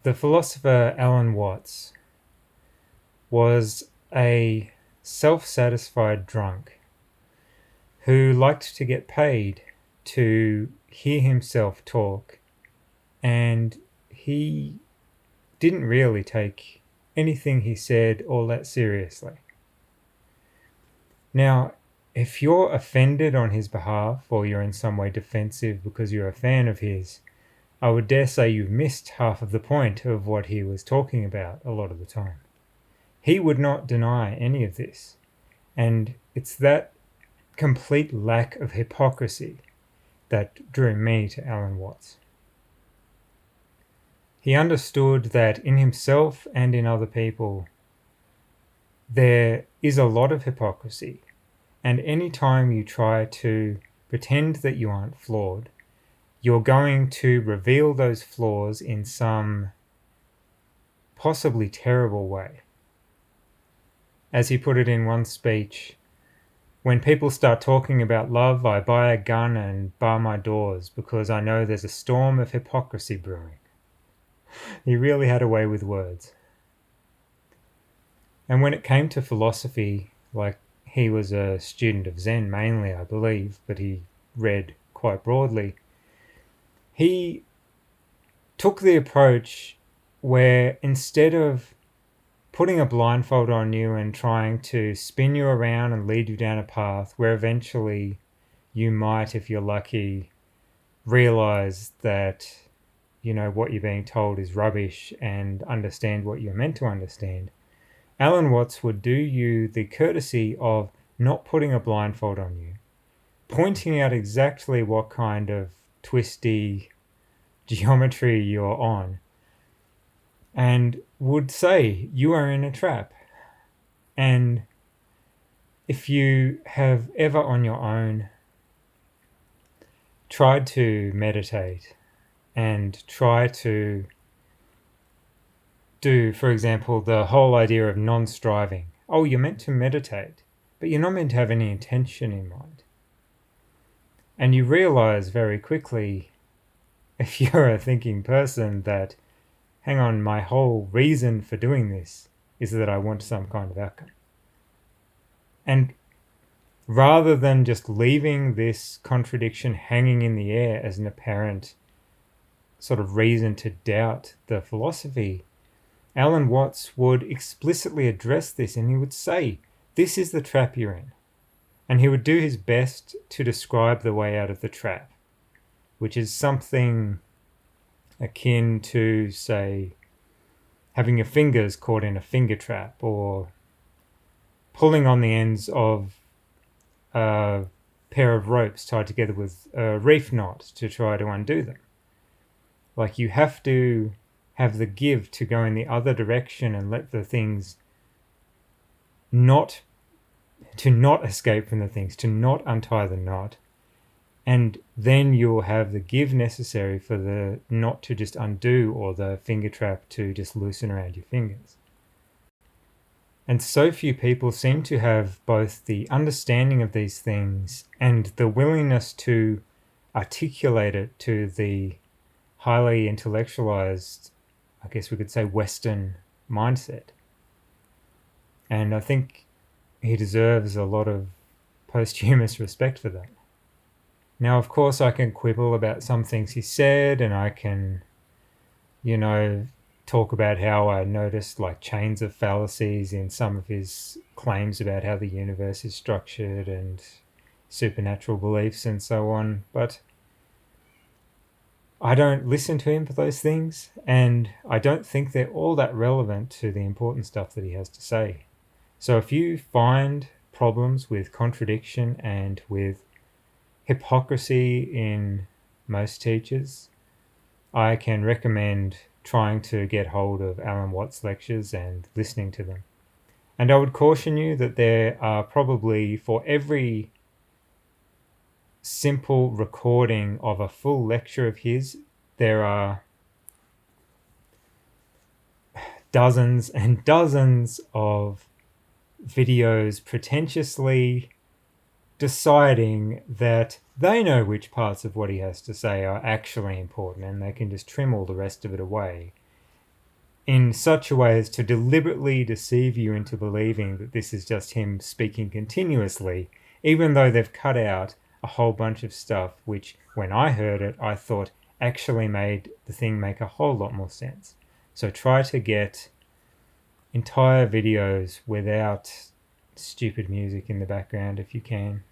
The philosopher Alan Watts was a self-satisfied drunk who liked to get paid to hear himself talk, and he didn't really take anything he said all that seriously. Now, if you're offended on his behalf, or you're in some way defensive because you're a fan of his, I would dare say you've missed half of the point of what he was talking about a lot of the time. He would not deny any of this, and it's that complete lack of hypocrisy that drew me to Alan Watts. He understood that in himself and in other people, there is a lot of hypocrisy, and any time you try to pretend that you aren't flawed, you're going to reveal those flaws in some possibly terrible way. As he put it in one speech, "When people start talking about love, I buy a gun and bar my doors because I know there's a storm of hypocrisy brewing." He really had a way with words. And when it came to philosophy, like, he was a student of Zen mainly, I believe, but he read quite broadly. He took the approach where instead of putting a blindfold on you and trying to spin you around and lead you down a path where eventually you might, if you're lucky, realize that, what you're being told is rubbish and understand what you're meant to understand, Alan Watts would do you the courtesy of not putting a blindfold on you, pointing out exactly what kind of twisty geometry you're on, and would say, you are in a trap. And if you have ever on your own tried to meditate and try to do, for example, the whole idea of non-striving. Oh, you're meant to meditate, but you're not meant to have any intention in mind. And you realize very quickly, if you're a thinking person, that, hang on, my whole reason for doing this is that I want some kind of outcome. And rather than just leaving this contradiction hanging in the air as an apparent sort of reason to doubt the philosophy, Alan Watts would explicitly address this, and he would say, this is the trap you're in. And he would do his best to describe the way out of the trap, which is something akin to, say, having your fingers caught in a finger trap, or pulling on the ends of a pair of ropes tied together with a reef knot to try to undo them. Like, you have to have the give to go in the other direction and let the things not escape from the things, to not untie the knot, and then you'll have the give necessary for the knot to just undo, or the finger trap to just loosen around your fingers. And so few people seem to have both the understanding of these things and the willingness to articulate it to the highly intellectualized, I guess we could say, Western mindset. And I think he deserves a lot of posthumous respect for that. Now, of course, I can quibble about some things he said, and I can, talk about how I noticed like chains of fallacies in some of his claims about how the universe is structured and supernatural beliefs and so on. But I don't listen to him for those things, and I don't think they're all that relevant to the important stuff that he has to say. So if you find problems with contradiction and with hypocrisy in most teachers, I can recommend trying to get hold of Alan Watts' lectures and listening to them. And I would caution you that there are probably, for every simple recording of a full lecture of his, there are dozens and dozens of videos pretentiously deciding that they know which parts of what he has to say are actually important, and they can just trim all the rest of it away. in such a way as to deliberately deceive you into believing that this is just him speaking continuously, even though they've cut out a whole bunch of stuff which, when I heard it, I thought actually made the thing make a whole lot more sense. So try to get entire videos without stupid music in the background if you can.